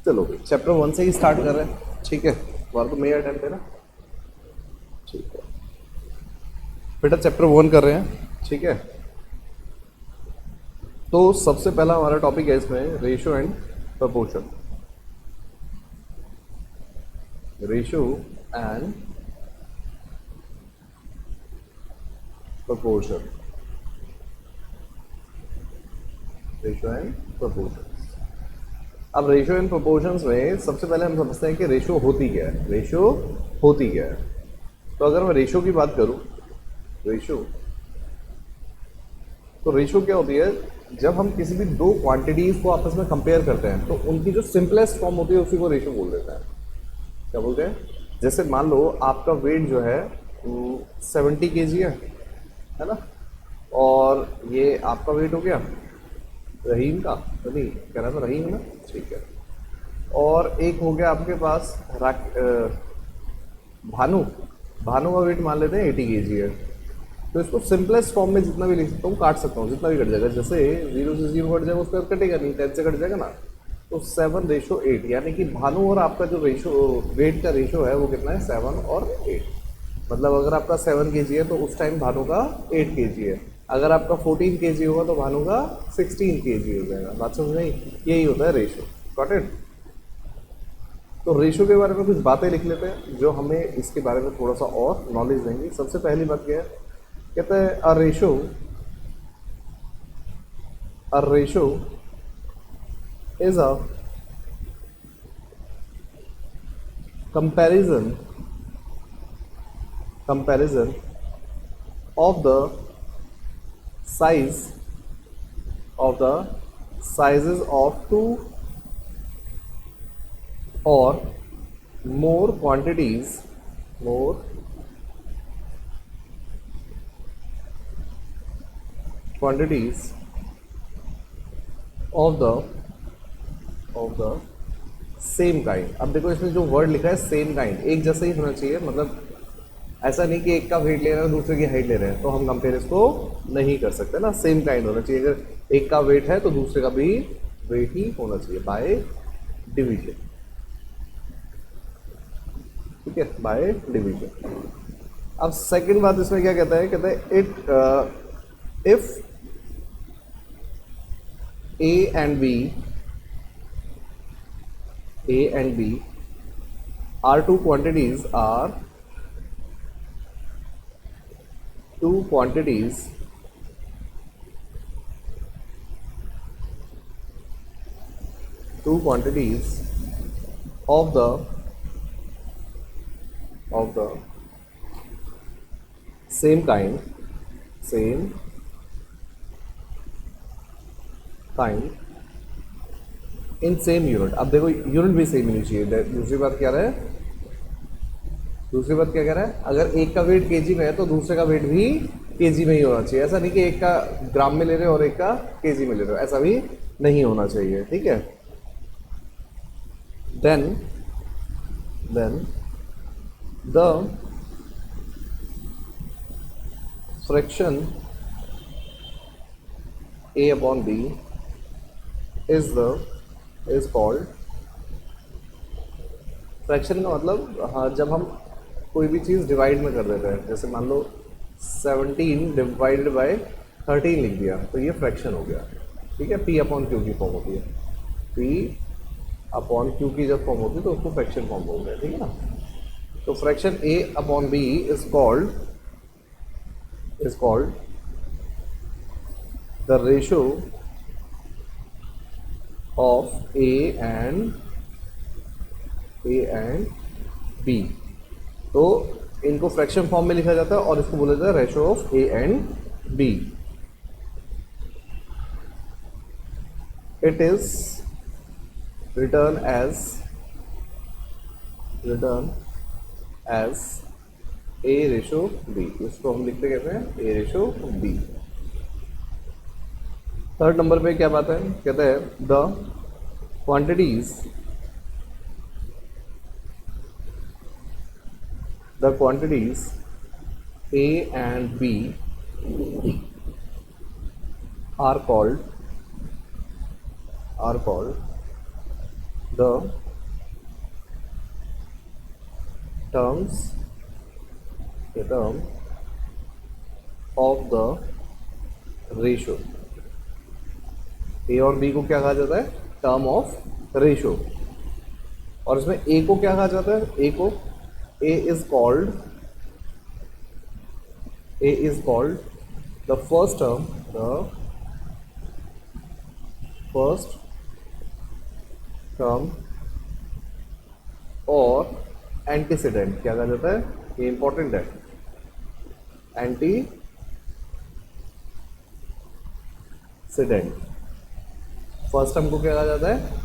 चलो चैप्टर 1 से ही स्टार्ट कर रहे हैं, ठीक है। बार तो मेरा टाइम देना, ठीक है बेटा। चैप्टर 1 कर रहे हैं, ठीक है। तो सबसे पहला हमारा टॉपिक है इसमें ratio and proportion. Ratio and proportion, ratio and proportion. अब रेशियो एंड प्रोपोर्शंस में सबसे पहले हम समझते हैं कि रेशियो होती क्या है। रेशियो होती क्या है? तो अगर मैं रेशियो की बात करूं, रेशियो, तो रेशियो क्या होती है? जब हम किसी भी दो क्वांटिटीज को आपस में कंपेयर करते हैं तो उनकी जो सिंपलेस्ट फॉर्म होती है उसी को रेशियो बोल देते हैं। क्या बोलते हैं? जैसे मान लो आपका वेट जो है 70 kg है ना, और ये आपका वेट हो गया रहीम का, नहीं कह रहा था रहीम ना, ठीक है। और एक हो गया आपके पास भानु, भानु का वेट मान लेते हैं 80 kg है। तो इसको सिंपलेस्ट फॉर्म में जितना भी लिख सकता हूँ, काट सकता हूँ, जितना भी कट जाएगा। जैसे 0 से 0 कट जाएगा उसका कटेगा नहीं, 10 से कट जाएगा ना। तो 7:8, यानी कि भानु और आपका जो रेशो वेट का रेशो है वो कितना है? 7 और 8। मतलब अगर आपका 7 kg है तो उस टाइम भानु का 8 kg है। अगर आपका 14 kg होगा तो भानु का 16 kg हो जाएगा। बात समझ नहीं? यही होता है रेशो। Got it? तो रेशो के बारे में कुछ बातें लिख लेते हैं जो हमें इसके बारे में थोड़ा सा और नॉलेज देंगी। सबसे पहली बात क्या है? कहते हैं a ratio is a comparison of the size of the sizes of two or more quantities of the same kind. अब देखो इसमें जो वर्ड लिखा है सेम काइंड, एक जैसा ही होना चाहिए। मतलब ऐसा नहीं कि एक का वेट ले रहे हैं दूसरे की हाइट ले रहे हैं तो हम कंपेयर इसको नहीं कर सकते ना। सेम काइंड होना चाहिए। अगर एक का वेट है तो दूसरे का भी वेट ही होना चाहिए बाय डिवीजन, ठीक है, बाय डिवीजन। अब सेकंड बात इसमें क्या कहता है? कहता है if A and B are two quantities of the same kind in same unit. अब देखो यूनिट भी सेम होनी चाहिए। दूसरी बात क्या है? दूसरी बात क्या कह रहा है? अगर एक का वेट केजी में है तो दूसरे का वेट भी केजी में ही होना चाहिए। ऐसा नहीं कि एक का ग्राम में ले रहे हो और एक का केजी में ले रहे हो, ऐसा भी नहीं होना चाहिए, ठीक है। Then the fraction A upon B is called, fraction का मतलब, हाँ, जब हम कोई भी चीज़ डिवाइड में कर देते हैं, जैसे मान लो 17 डिवाइडेड बाय 13 लिख दिया तो ये फ्रैक्शन हो गया, ठीक है। P अपॉन क्यू की फॉर्म होती है, P अपॉन क्यू की जब फॉर्म होती है तो उसको फ्रैक्शन फॉर्म बोलते हैं, ठीक है ना। तो fraction A upon B is called the ratio of A and B। तो इनको फ्रैक्शन फॉर्म में लिखा जाता है और इसको बोला जाता है ratio of A and B। It is written as A ratio B। इसको हम लिखते कहते हैं A ratio B। Third number पे क्या बात है? कहते हैं the quantities A and B are called the terms the term of the ratio. A और बी को क्या कहा जाता है? Term of ratio. और इसमें ए को क्या कहा जाता है? A is called the first term और एंटीसीडेंट। क्या कहा जाता है? ये इंपॉर्टेंट है। एंटीसीडेंट। फर्स्ट टर्म को क्या कहा जाता है?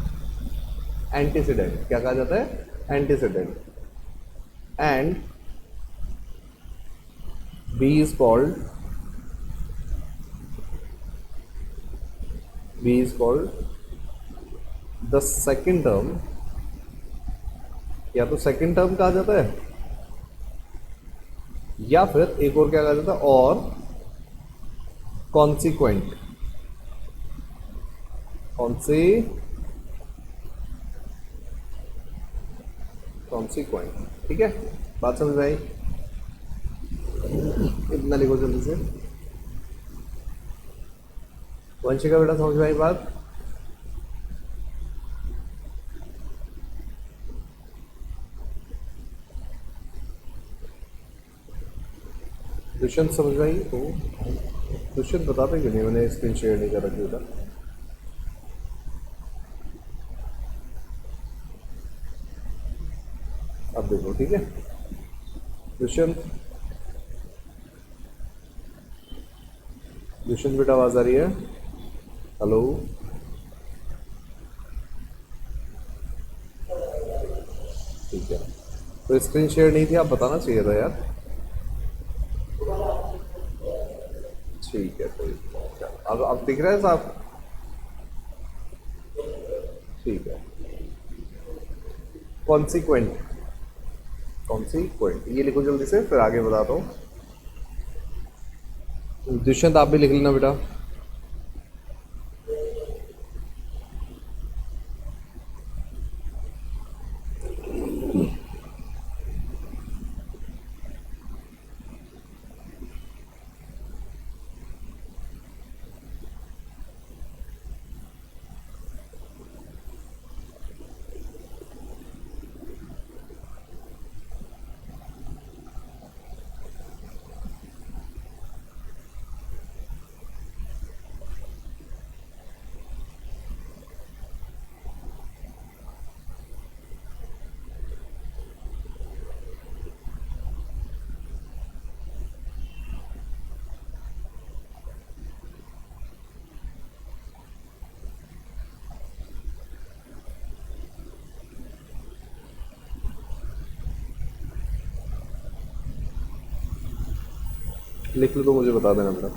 एंटीसीडेंट। क्या कहा जाता है? Antecedent. And B is called the second term. या तो सेकेंड टर्म कहा जाता है या फिर एक और क्या कहा जाता है? और कॉन्सिक्वेंट। कॉन्सिक्वेंट। ठीक है, बात समझ में आई? इतना लिखो जल्दी से। वंशिका बेटा समझ में आई बात? दुष्यंत समझ में आई? तो दुष्यंत बताते क्यों नहीं? मैंने स्क्रीन शेयर नहीं कर रखी था। अब देखो, ठीक है दुष्यंत। दुष्यंत बेटा आवाज आ रही है? हेलो, ठीक है। तो स्क्रीन शेयर नहीं थी, आप बताना चाहिए था यार। ठीक है, कोई अब दिख रहा है साहब? ठीक है। कॉन्सिक्वेंट। कॉन्सिक्वेंट ये लिखो जल्दी से, फिर आगे बताता हूँ। दुष्यंत आप भी लिख लेना बेटा। लिख लो तो मुझे बता देना बेटा।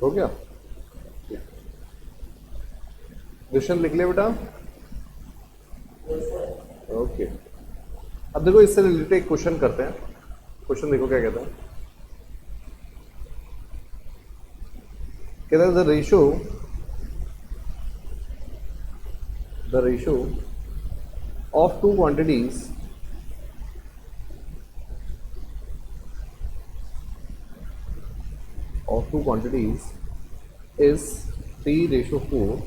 हो गया? क्वेश्चन लिख लिया बेटा? ओके। अब देखो इससे रिलेटेड एक क्वेश्चन करते हैं। क्वेश्चन देखो क्या कहता है। कहता है the ratio of two quantities is 3:4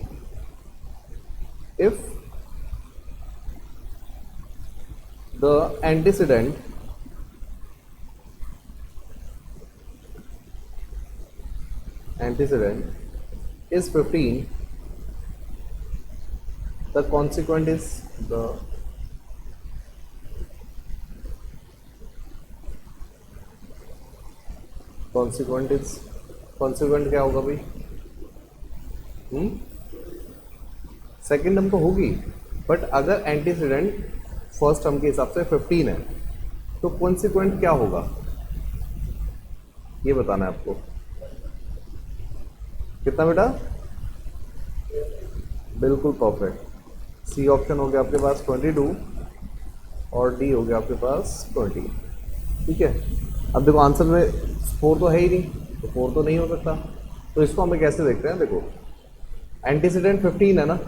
if the antecedent is 15, the consequent is consequent क्या होगा भाई? सेकेंड टर्म तो होगी, बट अगर एंटीसीडेंट फर्स्ट टर्म के हिसाब से 15 है तो कॉन्सिक्वेंट क्या होगा, ये बताना है आपको। कितना बेटा? बिल्कुल परफेक्ट। सी ऑप्शन हो गया आपके पास 22 और डी हो गया आपके पास 20। ठीक है। अब देखो आंसर में 4 तो है ही नहीं, तो 4 तो नहीं हो सकता। तो इसको हमें कैसे देखते हैं? देखो एंटीसीडेंट 15 है ना,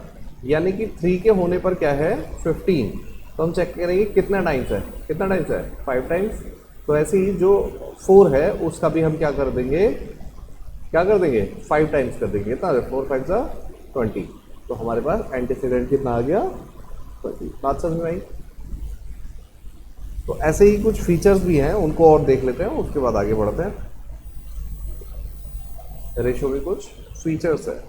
यानी कि 3 के होने पर क्या है 15, तो हम चेक करेंगे कितना टाइम्स है। कितना टाइम्स है? 5 टाइम्स। तो ऐसे ही जो 4 है उसका भी हम क्या कर देंगे, 5 टाइम्स कर देंगे। कितना? 4 5 जा 20। तो हमारे पास एंटीसीडेंट कितना आ गया? 20। बात समझ में आई? तो ऐसे ही कुछ फीचर्स भी हैं, उनको और देख लेते हैं, उसके बाद आगे बढ़ते हैं। रेशो में कुछ फीचर्स है।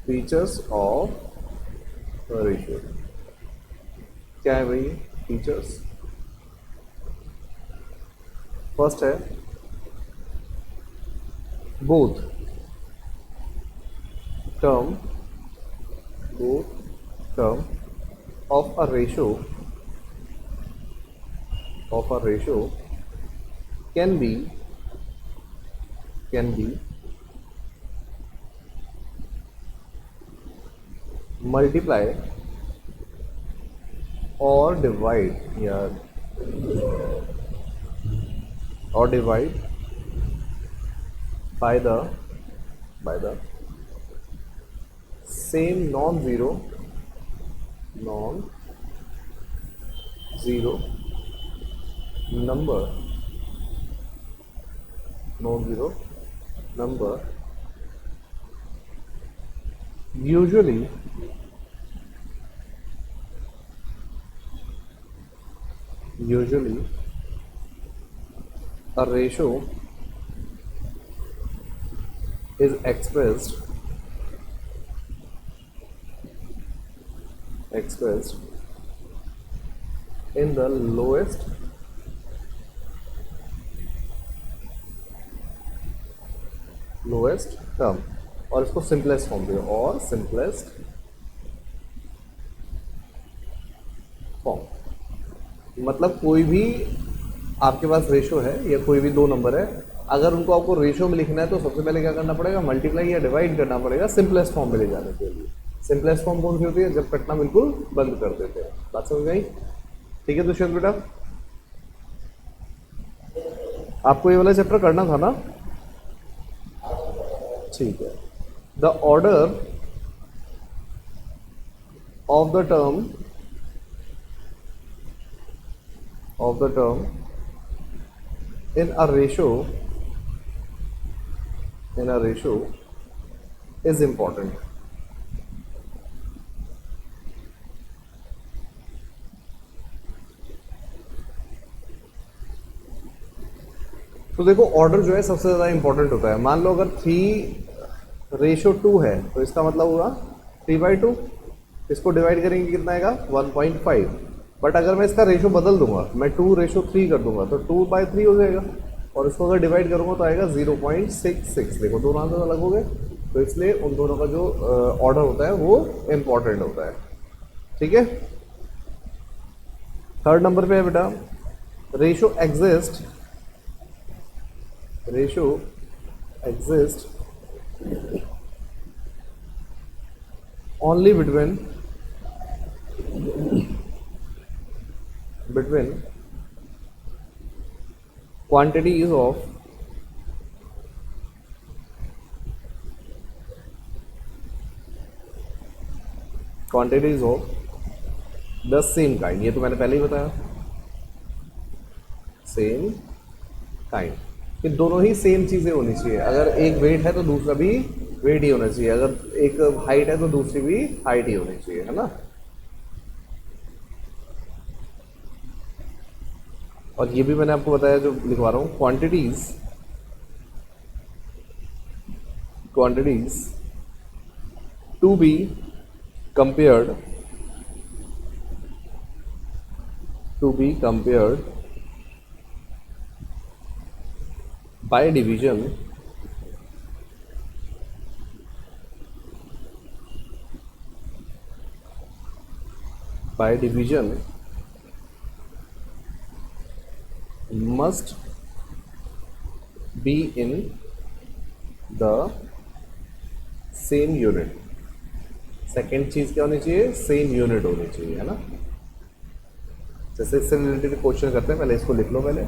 फीचर्स ऑफ रेशियो क्या है भाई? फीचर्स फर्स्ट है both term of a ratio can be multiply or divide by the same non-zero number usually a ratio is expressed in the lowest term, और इसको simplest form दिया, और simplest form मतलब कोई भी आपके पास रेशो है या कोई भी दो नंबर है, अगर उनको आपको रेशो में लिखना है तो सबसे पहले क्या करना पड़ेगा? मल्टीप्लाई या डिवाइड करना पड़ेगा सिंपलेस्ट फॉर्म में ले जाने के लिए। सिंपलेस्ट फॉर्म कौन सी होती है? जब कटना बिल्कुल बंद कर देते हैं। बात समझ गई? ठीक है दुष्यंत बेटा, आपको ये वाला चैप्टर करना था ना? ठीक है। The order of the term in a ratio is important. तो देखो ऑर्डर जो है सबसे ज़्यादा इंपॉर्टेंट होता है। मान लो अगर 3:2 है तो इसका मतलब हुआ 3/2, इसको डिवाइड करेंगे कितना आएगा? 1.5। बट अगर मैं इसका रेशो बदल दूंगा, मैं 2:3 कर दूंगा तो 2/3 हो जाएगा, और इसको अगर डिवाइड करूंगा तो आएगा 0.66। देखो दोनों आंसर अलग हो गए, तो इसलिए उन दोनों का जो ऑर्डर होता है वो इम्पॉर्टेंट होता है। ठीक है, थर्ड नंबर पे है बेटा ratio exist only between quantities of the same kind, ये तो मैंने पहले ही बताया, सेम काइंड, कि दोनों ही सेम चीजें होनी चाहिए। अगर एक वेट है तो दूसरा भी वेट ही होना चाहिए, अगर एक हाइट है तो दूसरी भी हाइट ही होनी चाहिए, है ना। और ये भी मैंने आपको बताया जो लिखवा रहा हूं, quantities to be compared by division must be in the same unit। Second चीज क्या होनी चाहिए, सेम यूनिट होनी चाहिए, है ना। जैसे इससे रिलेटेड क्वेश्चन करते हैं, पहले इसको लिख लो पहले।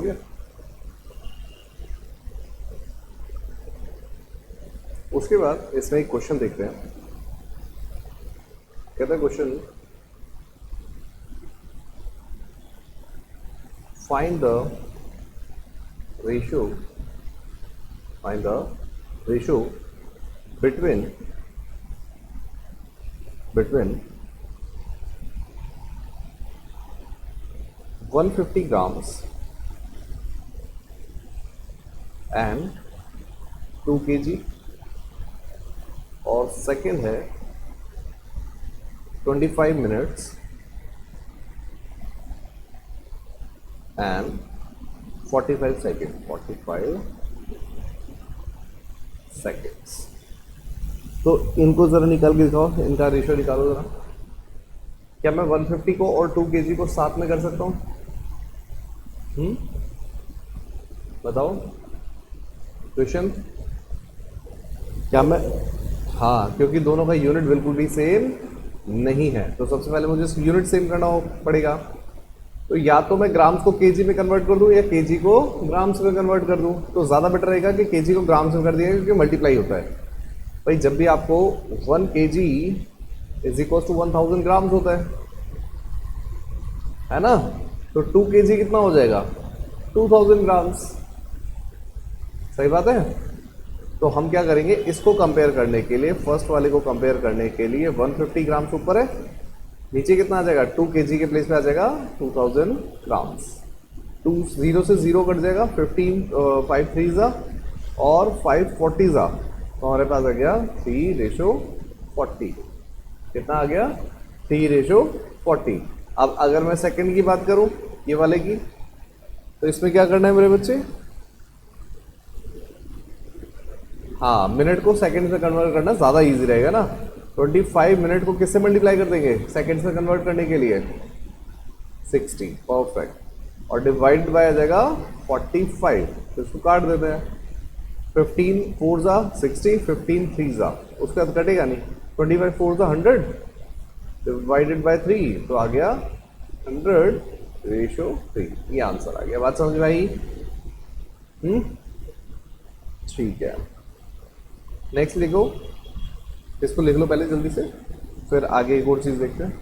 हो गया। उसके बाद इसमें एक क्वेश्चन देखते हैं। कहता है question, find the ratio between 150 grams and 2 kg, और सेकंड है 25 minutes and 45 seconds। तो इनको जरा निकाल के दिखाओ, इनका रेशियो निकालो जरा। क्या मैं 150 को और 2 kg को साथ में कर सकता हूँ? बताओ क्वेश्चन, क्या मैं, हाँ, क्योंकि दोनों का यूनिट बिल्कुल भी सेम नहीं है, तो सबसे पहले मुझे यूनिट सेम करना पड़ेगा। तो या तो मैं ग्राम्स को केजी में कन्वर्ट कर दूं या केजी को ग्राम्स में कन्वर्ट कर दूं, तो ज़्यादा बेटर रहेगा कि केजी को ग्राम्स में कर दिया, क्योंकि मल्टीप्लाई होता है। भाई जब भी आपको 1 kg is equal to 1000 grams होता है ना, तो 2 kg कितना हो जाएगा? 2000 ग्राम्स। सही बात है। तो हम क्या करेंगे, इसको कंपेयर करने के लिए, फर्स्ट वाले को कंपेयर करने के लिए 150 ग्राम्स ऊपर है, नीचे कितना आ जाएगा? 2 kg के प्लेस पे आ जाएगा 2000 ग्राम्स। 2 0 से 0 कट जाएगा, 15 5 3 जा और 5 40 जा, तो हमारे पास आ गया 3:40। कितना आ गया? 3:40। अब अगर मैं सेकंड की बात करूं, ये वाले की, तो इसमें क्या करना है मेरे बच्चे? हाँ, मिनट को सेकंड से कन्वर्ट करना ज़्यादा इजी रहेगा ना। 25 मिनट को किससे मल्टीप्लाई कर देंगे सेकंड से कन्वर्ट करने के लिए? 60। परफेक्ट। और डिवाइड बाय आ जाएगा 45, तो इसको काट देते हैं। 15 4 जा 60, 15 3 जा, उसके बाद कटेगा नहीं। 25 4 जा 100 डिवाइडेड बाय 3, तो आ गया 100:3। ये आंसर आ गया। बात समझ में आई? ठीक है, नेक्स्ट लिखो, इसको लिख लो पहले जल्दी से, फिर आगे एक और चीज देखते हैं।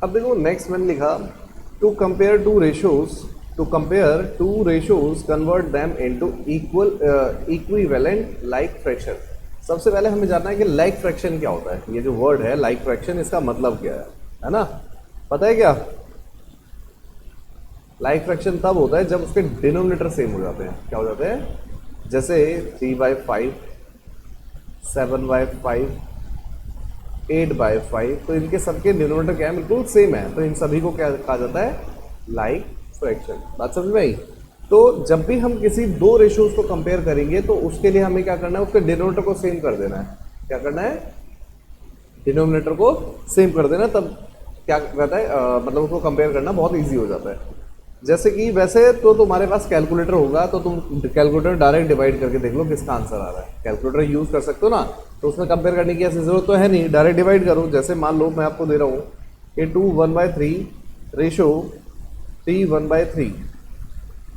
अब देखो नेक्स्ट मैंने लिखा, to compare two ratios convert them into equivalent like fraction. सबसे पहले हमें जानना है कि लाइक फ्रैक्शन क्या होता है। ये जो वर्ड है लाइक फ्रैक्शन, इसका मतलब क्या है ना? पता है क्या? लाइक फ्रैक्शन तब होता है जब उसके डिनोमिनेटर सेम हो जाते हैं। क्या हो जाते हैं? जैसे 3/5, 7/5, 8/5, तो इनके सबके डिनोमिनेटर क्या है? बिल्कुल सेम है, तो इन सभी को क्या कहा जाता है? Like fraction. बात समझ में आई? तो जब भी हम किसी दो रेशियोज को कंपेयर करेंगे, तो उसके लिए हमें क्या करना है? उसके डिनोमिनेटर को सेम कर देना है। क्या करना है? डिनोमिनेटर को सेम कर देना, तब क्या कहता है, मतलब उसको कंपेयर करना बहुत ईजी हो जाता है। जैसे कि वैसे तो तुम्हारे पास कैलकुलेटर होगा, तो तुम कैलकुलेटर डायरेक्ट डिवाइड करके देख लो किसका आंसर आ रहा है। कैलकुलेटर यूज कर सकते हो ना, तो उसमें कंपेयर करने की ऐसी जरूरत तो है नहीं, डायरेक्ट डिवाइड करो। जैसे मान लो मैं आपको दे रहा हूँ कि 2 1/3 रेशो 3 1/3,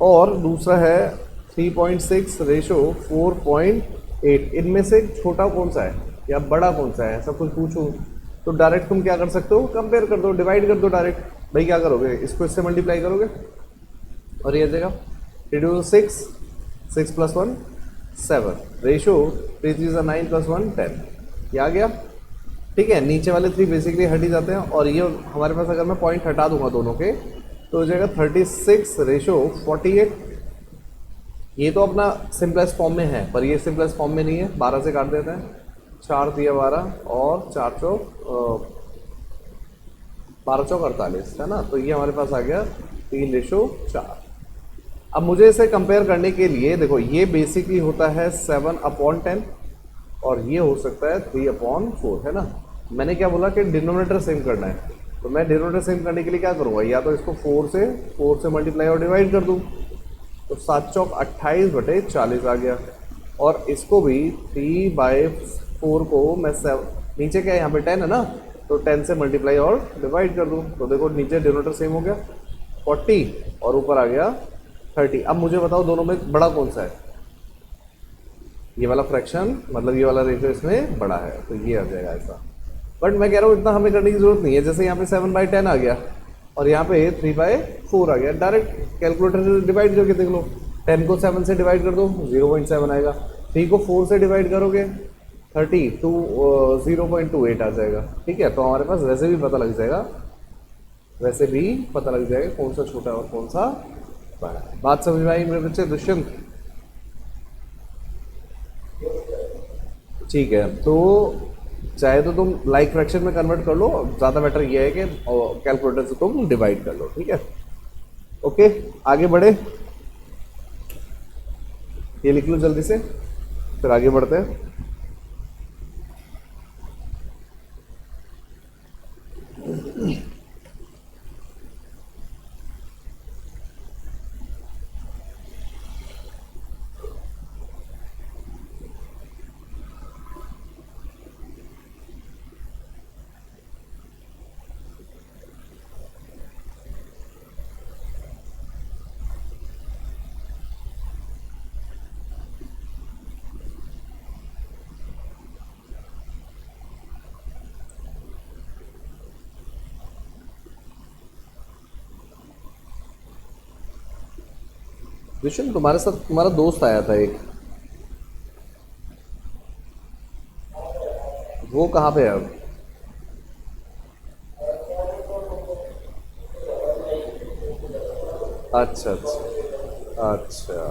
और दूसरा है 3.6 रेशो 4.8। इनमें से छोटा कौन सा है या बड़ा कौन सा है, सब कुछ पूछूं तो डायरेक्ट तुम क्या कर सकते हो? कंपेयर कर दो, डिवाइड कर दो डायरेक्ट। भाई क्या करोगे? इसको इससे मल्टीप्लाई करोगे और ये आ जाएगा 6 6 + 1 7 रेशो 3 3 9 + 1 10। ये आ गया, ठीक है, नीचे वाले 3 बेसिकली हट ही जाते हैं, और ये हमारे पास अगर मैं पॉइंट हटा दूंगा दोनों के तो हो जाएगा 36/48। ये तो अपना सिंपलेस्ट फॉर्म में है, पर ये सिंपलेस्ट फॉर्म में नहीं है। 12 से काट देते हैं, 4 दिया 12 और 4 चौक 12 चौक 48 है ना, तो ये हमारे पास आ गया 3/4। अब मुझे इसे कंपेयर करने के लिए देखो, ये बेसिकली होता है 7/10 और ये हो सकता है 3/4, है ना। मैंने क्या बोला कि डिनोमिनेटर सेम करना है, तो मैं डिनोमिनेटर सेम करने के लिए क्या करूँगा, या तो इसको 4 से मल्टीप्लाई और डिवाइड कर दूँ, तो 7 चौक 28/40 आ गया। और इसको भी 3/4 को मैं नीचे क्या है यहाँ पे 10 है ना, तो 10 से मल्टीप्लाई और डिवाइड कर दूँ, तो देखो नीचे डिनोमिनेटर सेम हो गया 40 और ऊपर आ गया 30। अब मुझे बताओ दोनों में बड़ा कौन सा है, ये वाला फ्रैक्शन, मतलब ये वाला रेशियो इसमें बड़ा है, तो ये आ जाएगा ऐसा। बट मैं कह रहा हूँ इतना हमें करने की जरूरत नहीं है, जैसे यहाँ पे 7/10 आ गया और यहाँ पे 3/4 आ गया, डायरेक्ट कैलकुलेटर से डिवाइड करके देख लो। 10 को 7 से डिवाइड कर दो 0.7 आएगा, 3 को 4 से डिवाइड करोगे 30 तो 0.28 आ जाएगा। ठीक है, तो हमारे पास वैसे भी पता लग जाएगा, कौन सा छोटा और कौन सा बड़ा है। बात समझ में आई मेरे बच्चे? दुष्यंत ठीक है, तो चाहे तो तुम लाइक फ्रैक्शन में कन्वर्ट कर लो, ज़्यादा बेटर ये है कि कैलकुलेटर से तुम डिवाइड कर लो। ठीक है, ओके आगे बढ़े, ये लिख लो जल्दी से, फिर आगे बढ़ते हैं। विशन, तुम्हारे साथ तुम्हारा दोस्त आया था एक, वो कहाँ पे है अब? अच्छा अच्छा अच्छा,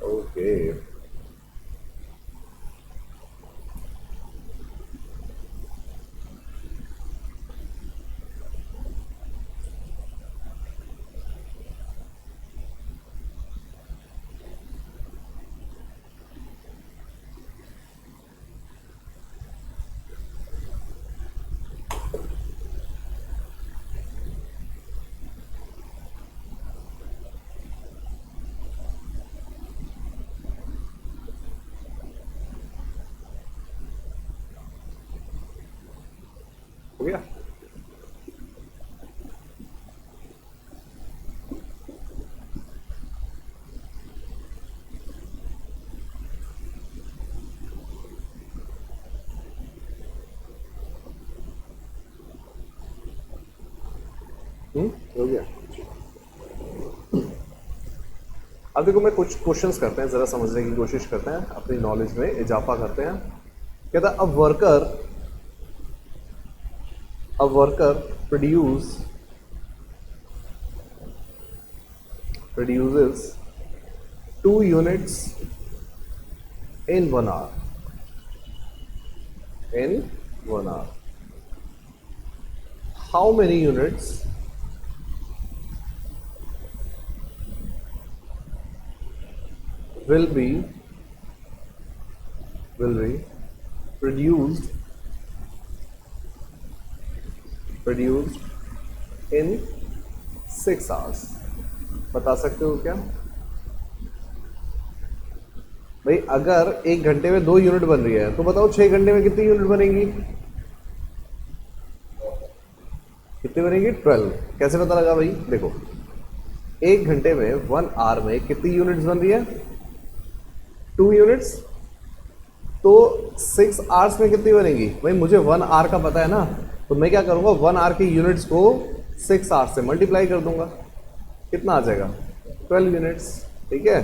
ओके हो गया। हो गया। अब देखो, मैं कुछ क्वेश्चंस करते हैं, जरा समझने की कोशिश करते हैं, अपनी नॉलेज में इजाफा करते हैं। कहता a worker produces 2 units in 1 hour. How many units will be produced in 6 hours? बता सकते हो क्या भाई? अगर 1 घंटे में 2 यूनिट बन रही है, तो बताओ 6 घंटे में कितनी यूनिट बनेगी? कितनी बनेगी? 12। कैसे पता लगा भाई? देखो, 1 घंटे में 1 आवर में कितनी यूनिट्स बन रही है? 2 यूनिट्स। तो 6 आवर्स में कितनी बनेगी भाई? मुझे 1 आवर का पता है ना, तो मैं क्या करूंगा, 1 आवर की यूनिट्स को 6 आवर्स से मल्टीप्लाई कर दूंगा, कितना आ जाएगा? 12 यूनिट्स। ठीक है,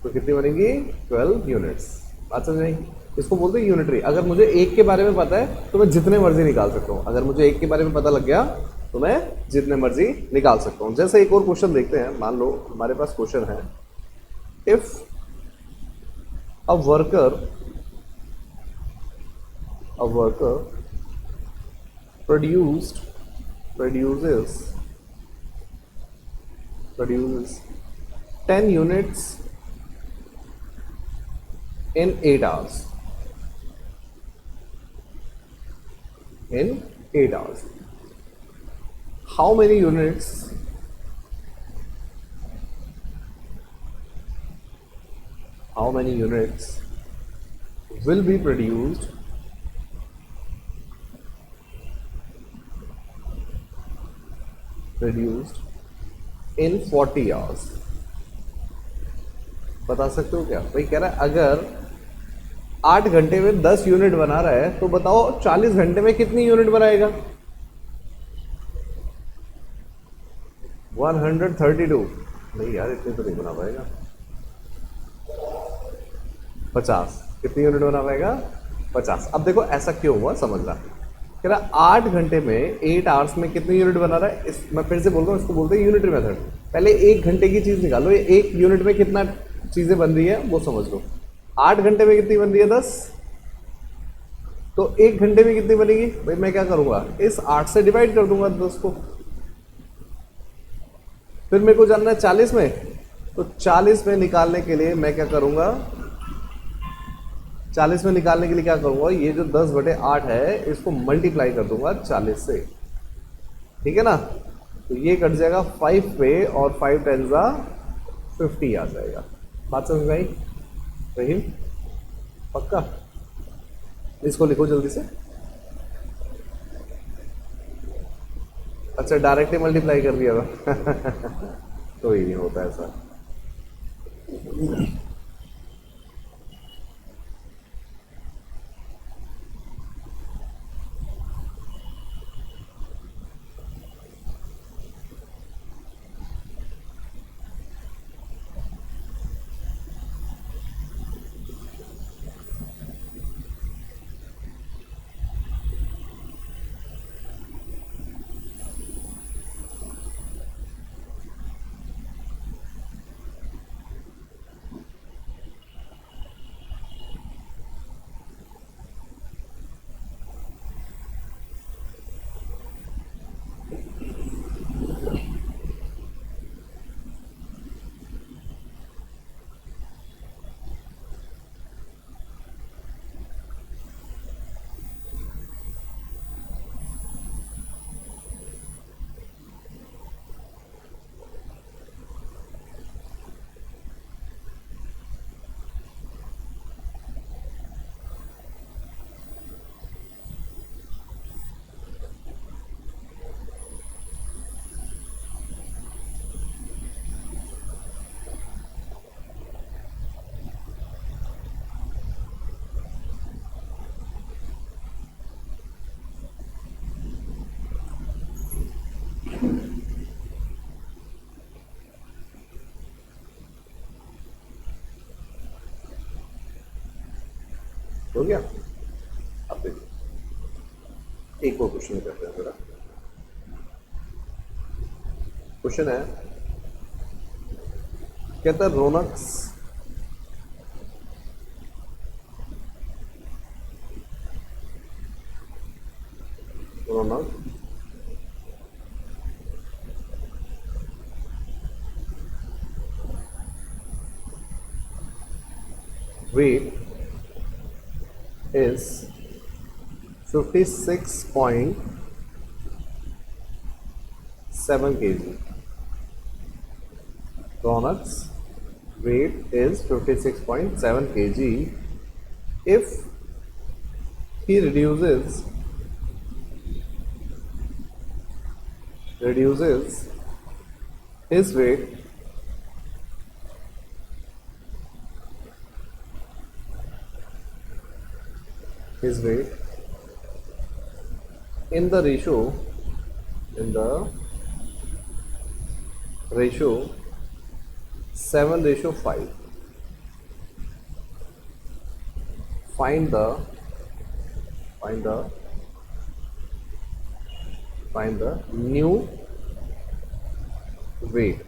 तो कितनी बनेगी? 12 यूनिट्स। बात समझ नहीं। इसको बोलते हैं यूनिटरी। अगर मुझे एक के बारे में पता है तो मैं जितने मर्जी निकाल सकता हूँ। अगर मुझे एक के बारे में पता लग गया तो मैं जितने मर्जी निकाल सकता हूँ। जैसे एक और क्वेश्चन देखते हैं। मान लो हमारे पास क्वेश्चन है, if a worker produced produces produces 10 units in 8 hours, in 8 hours, how many units will be produced in 40 hours? बता सकते हो क्या भाई? कह रहा है अगर 8 घंटे में 10 यूनिट बना रहा है तो बताओ 40 घंटे में कितनी यूनिट बनाएगा? 132। नहीं यार, इतने तो नहीं बना पाएगा। 50। कितनी यूनिट बना पाएगा? 50। अब देखो ऐसा क्यों हुआ समझना। कह रहा 8 घंटे में 8 आवर्स में कितनी यूनिट बना रहा है? मैं फिर से बोल रहा हूँ, इसको बोलते हैं यूनिटरी मेथड। पहले 1 घंटे की चीज निकालो, ये 1 यूनिट में कितना चीजें बन रही है वो समझ लो। 8 घंटे में कितनी बन रही है? 10। तो 1 घंटे में कितनी बनेगी भाई? मैं क्या करूंगा, इस 8 से डिवाइड कर दूंगा 10 को। फिर मेरे को जानना है 40 में, तो 40 में निकालने के लिए मैं क्या करूंगा? 40 में निकालने के लिए क्या करूंगा? ये जो 10/8 है इसको मल्टीप्लाई कर दूंगा 40 से। ठीक है ना? तो ये कट जाएगा 5 पे और 5 10 50 आ जाएगा। बात समझ में आई? रहीम पक्का? इसको लिखो जल्दी से। अच्छा, डायरेक्टली मल्टीप्लाई कर दिया था। कोई नहीं होता ऐसा। हो गया? अब देखिए एक और क्वेश्चन करते हैं जरा। क्वेश्चन है, कहता है रौनक weight is 56.7 kg. Ronak's weight is 56.7 kg. If he reduces his weight in the ratio 7:5, find the find the find the new weight।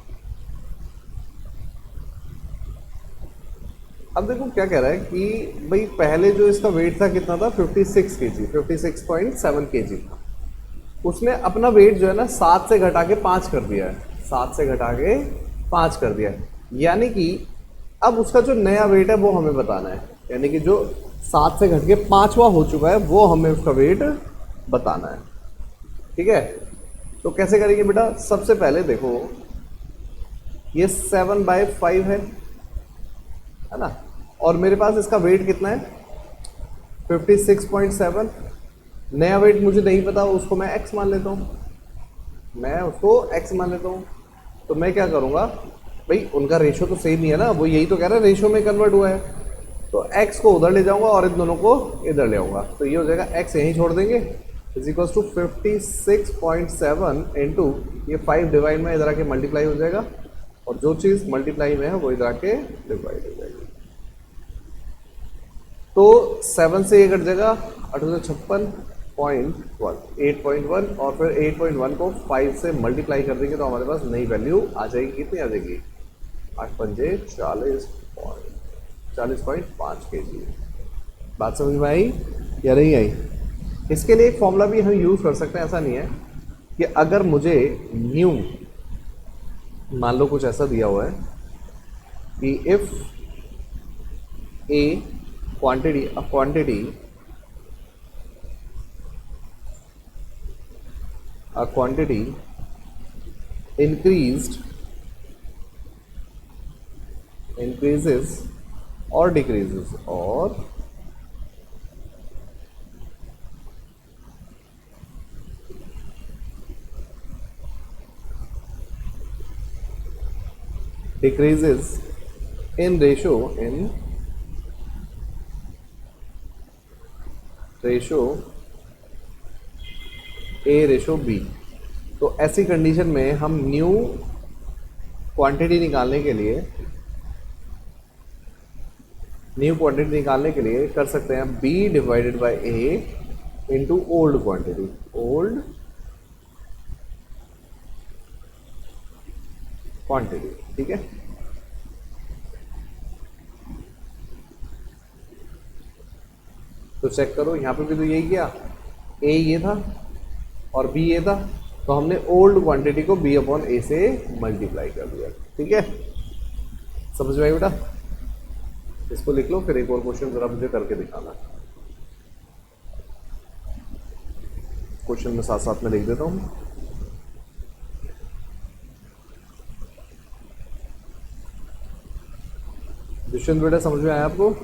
अब देखो क्या कह रहा है कि भाई पहले जो इसका वेट था कितना था 56 केजी, 56.7 केजी। उसने अपना वेट जो है ना 7 से घटा के 5 कर दिया है, 7 से घटा के 5 कर दिया है। यानी कि अब उसका जो नया वेट है वो हमें बताना है, यानी कि जो 7 से घट के 5वां हो चुका है वो हमें उसका वेट बताना है। ठीक है, तो कैसे करेंगे बेटा? सबसे पहले देखो ये 7/5 है ना, और मेरे पास इसका वेट कितना है 56.7। नया वेट मुझे नहीं पता, उसको मैं x मान लेता हूँ, मैं उसको x मान लेता हूँ। तो मैं क्या करूँगा भाई, उनका रेशो तो सेम ही है ना, वो यही तो कह रहा है रेशो में कन्वर्ट हुआ है, तो x को उधर ले जाऊंगा और इन दोनों को इधर ले आऊँगा। तो ये हो जाएगा x यहीं छोड़ देंगे इज इक्वल्स टू 56.7 इंटू ये 5 डिवाइड में इधर आके मल्टीप्लाई हो जाएगा, और जो चीज़ मल्टीप्लाई में है वो इधर आके डिवाइड हो जाएगी। तो 7 से ये कट जाएगा 856.1 8.1, और फिर 8.1 को 5 से मल्टीप्लाई कर देंगे तो हमारे पास नई वैल्यू आ जाएगी। कितनी आ जाएगी? 8 पंजे 40.5 केजी। बात समझ में आई या नहीं आई? इसके लिए एक फॉर्मूला भी हम यूज़ कर सकते हैं, ऐसा नहीं है कि अगर मुझे न्यू मान लो कुछ ऐसा दिया हुआ है कि if A quantity a quantity increases or decreases in ratio A ratio B। तो ऐसी कंडीशन में हम न्यू क्वांटिटी निकालने के लिए कर सकते हैं B divided by A into old quantity. ठीक है, तो चेक करो यहाँ पे भी तो यही किया, A ये था और B ये था, तो हमने ओल्ड क्वांटिटी को B अपॉन A से मल्टीप्लाई कर दिया। ठीक है, समझ में आई बेटा? इसको लिख लो, फिर एक और क्वेश्चन जरा मुझे करके दिखाना। क्वेश्चन में साथ साथ में लिख देता हूँ। दुष्यंत बेटा समझ में आया आपको?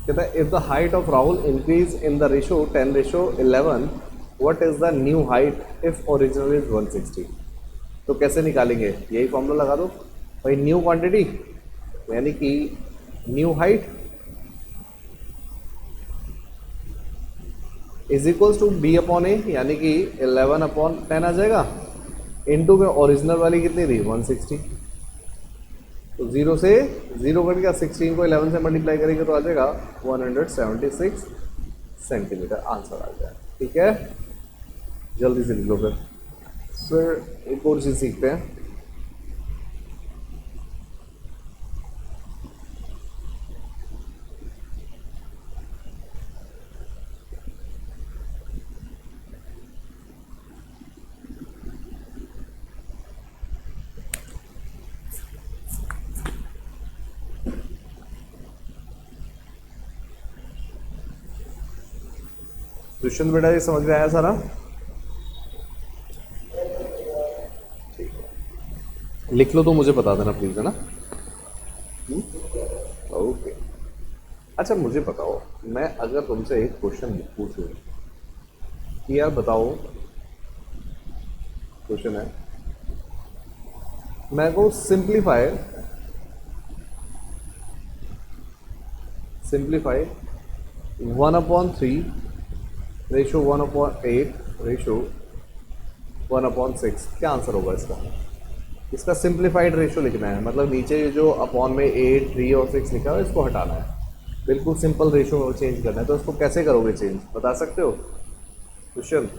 कहता है if the height of Rahul increase in the ratio 10:11, what is the new height if original is 160। तो कैसे निकालेंगे? यही फॉर्मूला लगा दो भाई, न्यू क्वांटिटी यानी कि new height is equals to B upon A, यानी कि 11/10 आ जाएगा, इनटू में ओरिजिनल वाली कितनी थी 160। तो 0 से 0 कट गया, 16 को 11 से मल्टीप्लाई करेंगे तो आ जाएगा 176 सेंटीमीटर, आंसर आ जाएगा। ठीक है, जल्दी से लिख लो। फिर एक और चीज़ सीखते हैं। दुष्यंत बेटा ये समझ में आया सारा? लिख लो तो मुझे बता देना प्लीज, है ना? ओके। अच्छा मुझे बताओ, मैं अगर तुमसे एक क्वेश्चन पूछूं कि यार बताओ, क्वेश्चन है, मैं को सिंप्लीफाई सिंप्लीफाई 1/3 रेशो 1/8 रेशो 1/6, क्या आंसर होगा इसका? इसका सिंप्लीफाइड रेशो लिखना है, मतलब नीचे जो अपॉन में 8, 3 और 6 लिखा है इसको हटाना है, बिल्कुल सिंपल रेशो में चेंज करना है। तो इसको कैसे करोगे चेंज, बता सकते हो क्वेश्चन?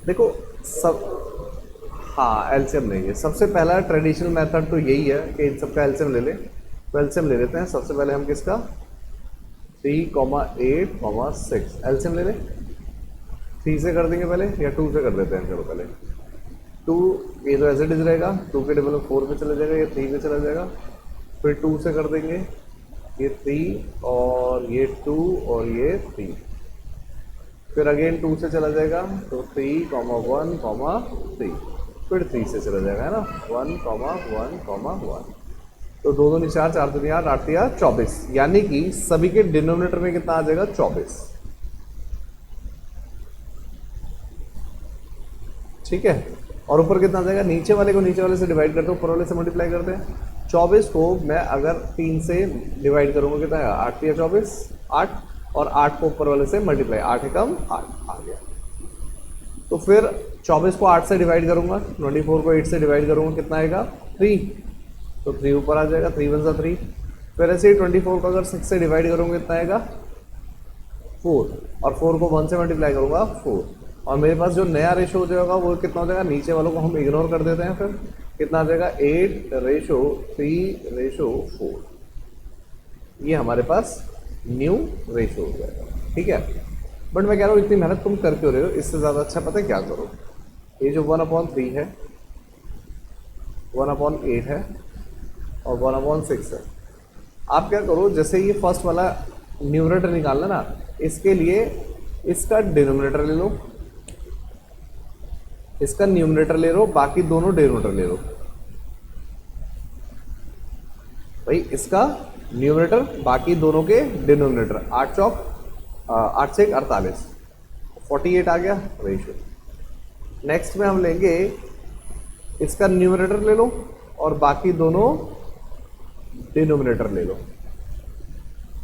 देखो सब, हाँ एलसीएम नहीं है, सबसे पहला ट्रेडिशनल मेथड तो यही है कि इन सबका एलसीएम ले ले। तो एलसीएम ले लेते हैं, सबसे पहले हम किसका 3,8,6 एलसीएम ले ले। 3 से कर देंगे पहले या 2 से कर देते हैं? चलो पहले 2, ये तो एज इट इज रहेगा, 2 के टेबल में 4 पे चला जाएगा, ये 3 पे चला जाएगा। फिर 2 से कर देंगे, ये 3 और ये 2 और ये 3। फिर अगेन 2 से चला जाएगा, तो 3,1,3। फिर 3 से चला जाएगा, है ना, 1,1,1। तो 2 2 4, 4 2 8, 8 3 24, यानी कि सभी के डिनोमिनेटर में कितना आ जाएगा 24। ठीक है, और ऊपर कितना आ जाएगा, नीचे वाले को नीचे वाले से डिवाइड करते हैं, ऊपर वाले से मल्टीप्लाई करते हैं। 24 को मैं अगर 3 से डिवाइड करूंगा कितना आएगा, 8 3 24, 8, और 8 को ऊपर वाले से मल्टीप्लाई, 8 एकम 8 आ गया। तो फिर 24 को 8 से डिवाइड करूंगा, 24 को 8 से डिवाइड करूंगा, कितना आएगा 3, तो 3 ऊपर आ जाएगा, 3 1 3। फिर ऐसे ही 24 को अगर 6 से डिवाइड करूंगा कितना आएगा 4, और 4 को 1 से मल्टीप्लाई करूंगा 4। और मेरे पास जो नया रेशो हो जाएगा वो कितना हो जाएगा, नीचे वालों को हम इग्नोर कर देते हैं, फिर कितना आ जाएगा 8/3/4। ये हमारे पास न्यू रेशो हो जाएगा। ठीक है, बट मैं कह रहा हूँ इतनी मेहनत तुम कर क्यों रहे हो, इससे ज़्यादा अच्छा पता है क्या करो, ये जो 1/3 है, 1/8 है और 1/6 है, आप क्या करो, जैसे ये फर्स्ट वाला न्यूमरेटर निकालना ना, इसके लिए इसका डिनोमिनेटर ले लो, इसका न्यूमरेटर ले लो, बाकी दोनों डिनोमिनेटर ले लो। भाई इसका न्यूमरेटर, बाकी दोनों के डिनोमिनेटर, 8 चौक 8 से 48, 48 आ गया रेशियो। नेक्स्ट में हम लेंगे इसका न्यूमरेटर ले लो और बाकी दोनों डिनोमिनेटर ले लो।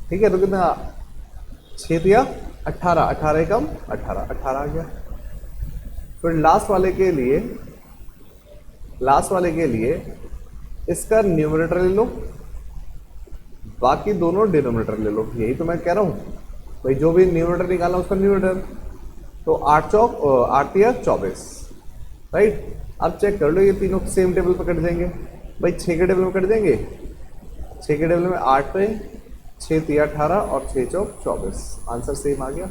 ठीक है, तो कितना 6 दिया 18, 18 कम 18, 18 आ गया। फिर लास्ट वाले के लिए इसका न्यूमरेटर ले लो, बाकी दोनों डिनोमिनेटर ले लो। यही तो मैं कह रहा हूं भाई, जो भी न्यूमरेटर निकालना उसका न्यूमरेटर, तो 8 चौक 8 या 24, राइट। अब चेक कर लो, ये तीनों सेम टेबल पर कट जाएंगे भाई, 6 के टेबल में कट जाएंगे, 6 के टेबल में 8 पे 6 3 18 और 6 चौक 24, आंसर सेम आ गया।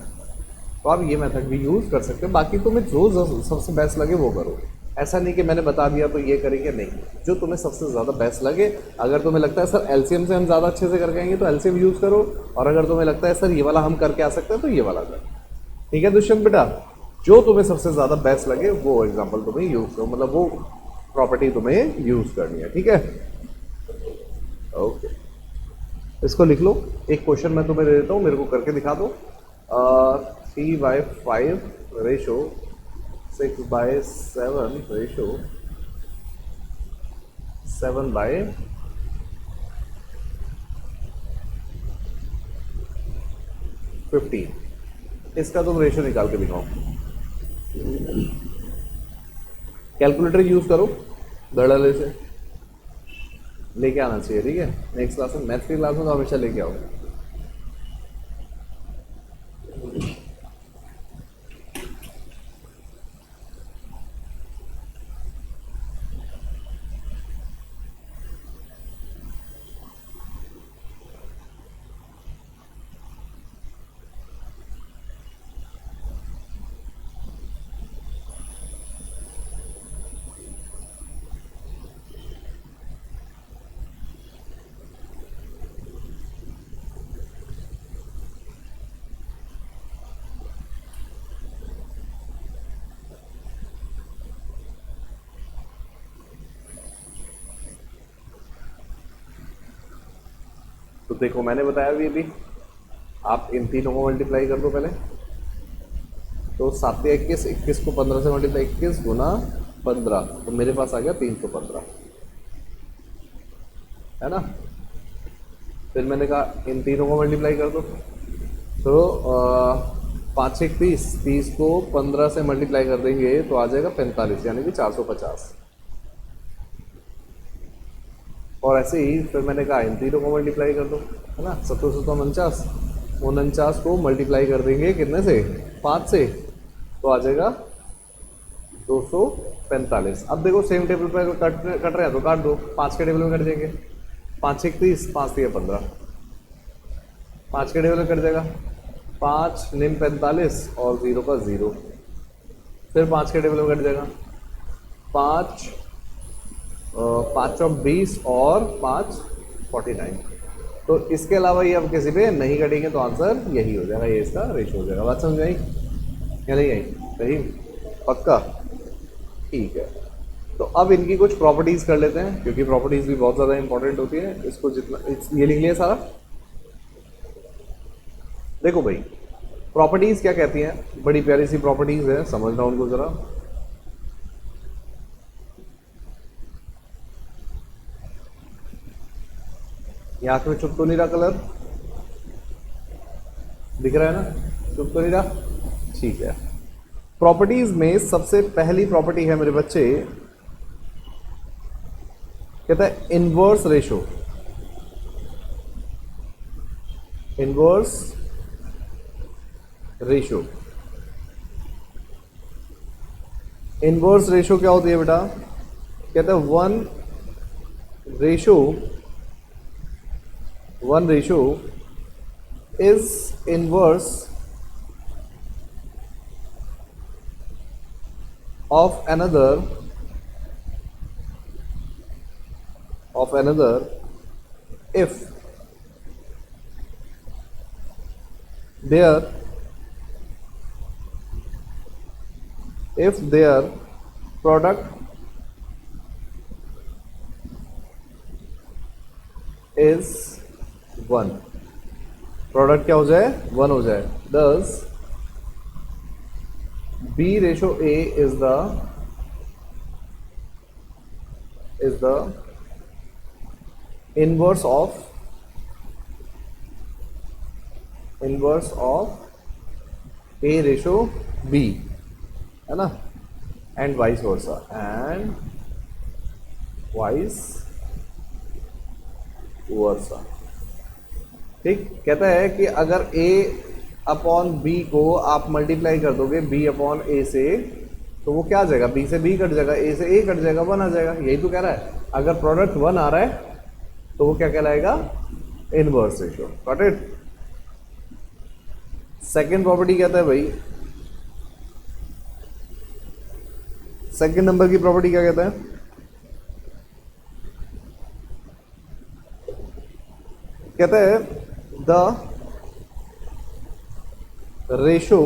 तो आप ये मेथड भी यूज कर सकते हो, बाकी तुम्हें जो सबसे बेस्ट लगे वो करो, ऐसा नहीं कि मैंने बता दिया तो ये करेंगे, नहीं, जो तुम्हें सबसे ज़्यादा बेस्ट लगे। अगर तुम्हें लगता है सर एलसीएम से हम ज़्यादा अच्छे से करके आएंगे तो एलसीएम यूज़ करो, और अगर तुम्हें लगता है सर ये वाला हम करके आ सकते हैं तो ये वाला करो। ठीक है दुष्यंत बेटा, जो तुम्हें सबसे ज़्यादा बेस्ट लगे वो एग्जाम्पल तुम्हें यूज़ करो, मतलब वो प्रॉपर्टी तुम्हें यूज़ करनी है। ठीक है, ओके, इसको लिख लो। एक क्वेश्चन मैं तुम्हें दे देता हूँ, मेरे को करके दिखा दो। 3/5 रेशो 6/7 रेशो 7/15, इसका तुम रेशो निकाल के दिखाओ। कैलकुलेटर यूज करो, धड़ल्ले से लेके आना चाहिए। ठीक है, नेक्स्ट क्लास में, मैथ की क्लास में तो हमेशा लेके आओ। तो देखो मैंने बताया भी आप इन तीनों को मल्टीप्लाई कर दो पहले। तो 7 या 21, 21 को 15 से मल्टीप्लाई, 21 गुना 15, तो मेरे पास आ गया 315, है ना। फिर मैंने कहा इन तीनों को मल्टीप्लाई कर दो। तो 5 एक 30, 30 को 15 से मल्टीप्लाई कर देंगे तो आ जाएगा 45, यानी कि 450। और ऐसे ही फिर मैंने कहा इन तीनों को मल्टीप्लाई कर दो, है ना। 7 49, 49 को मल्टीप्लाई कर देंगे कितने से, 5 से, तो आ जाएगा 245। अब देखो सेम टेबल पर कट रहे हैं तो काट दो, 5 के टेबल में कट जाएंगे। 5 एक 30, 5 3 15, 5 के टेबल में कट जाएगा। 5 निम 45 और 0 का 0, फिर 5 के टेबल में कट जाएगा। 5 5 चौक 20 और 5 49। तो इसके अलावा ये अब किसी पे नहीं कटेंगे तो आंसर यही हो जाएगा, ये इसका रेशो हो जाएगा। बात समझ आई या नहीं आई? सही, पक्का, ठीक है। तो अब इनकी कुछ प्रॉपर्टीज कर लेते हैं, क्योंकि प्रॉपर्टीज भी बहुत ज़्यादा इंपॉर्टेंट होती है। इसको जितना ये लिख लिया सारा। देखो भाई प्रॉपर्टीज क्या कहती हैं, बड़ी प्यारी सी प्रॉपर्टीज है, समझना उनको जरा। यहाँ पे चुप तो नहीं रहा, कलर दिख रहा है ना, चुप तो नहीं रहा, ठीक है। प्रॉपर्टीज में सबसे पहली प्रॉपर्टी है मेरे बच्चे, कहता है inverse ratio. Inverse ratio, inverse ratio क्या होती है बेटा? कहता है one ratio is inverse of another if their product is 1। Product क्या हो जाए? 1 हो जाए। Thus B ratio A is the inverse of A ratio B, है ना, and vice versa, ठीक। कहता है कि अगर A अपॉन B को आप मल्टीप्लाई कर दोगे B अपॉन A से, तो वो क्या आ जाएगा? B से B कट जाएगा, A से A कट जाएगा, 1 आ जाएगा। यही तो कह रहा है, अगर प्रोडक्ट 1 आ रहा है तो वो क्या कहलाएगा? Inverse ratio. Got it? Second property कहता है भाई, सेकेंड नंबर की प्रॉपर्टी क्या कहता है? कहता है the ratio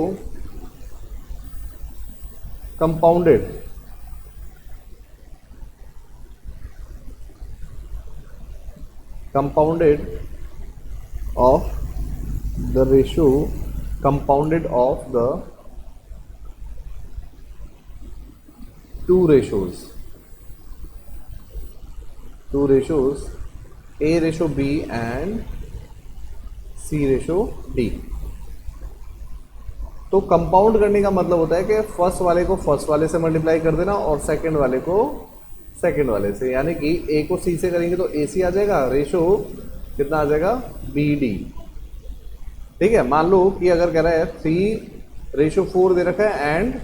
compounded of the two ratios A ratio B and C ratio D। तो कंपाउंड करने का मतलब होता है कि फर्स्ट वाले को फर्स्ट वाले से मल्टीप्लाई कर देना और सेकंड वाले को सेकंड वाले से, यानी कि A को C से करेंगे तो AC आ जाएगा, रेशो कितना आ जाएगा? BD। ठीक है, मान लो कि अगर कह रहा है 3:4 दे रखा है एंड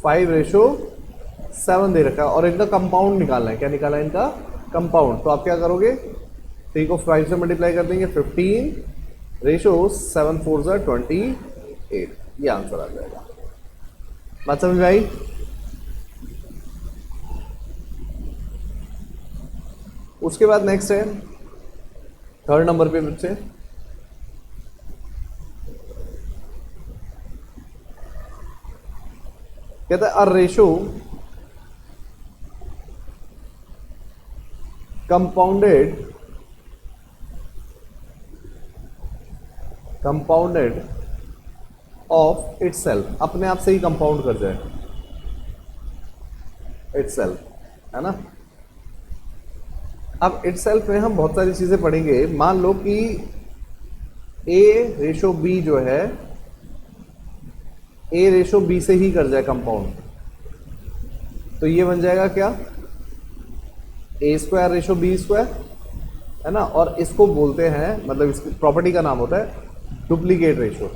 5:7 दे रखा है और इनका कंपाउंड निकालना है। क्या निकालना है? इनका कंपाउंड। तो आप क्या करोगे? 3 को 5 से मल्टीप्लाई कर देंगे, 15:7 4 28, ये आंसर आ जाएगा। बात समझ में आई? उसके बाद नेक्स्ट है थर्ड नंबर पे बच्चे, कहता है a ratio compounded compounded of itself, अपने आप से ही कंपाउंड कर जाए इटसेल्फ, है ना। अब इटसेल्फ में हम बहुत सारी चीजें पढ़ेंगे। मान लो कि ए रेशो बी जो है ए रेशो बी से ही कर जाए कंपाउंड, तो ये बन जाएगा क्या, ए स्क्वायर रेशो बी स्क्वायर, है ना। और इसको बोलते हैं, मतलब इसकी प्रॉपर्टी का नाम होता है duplicate ratio,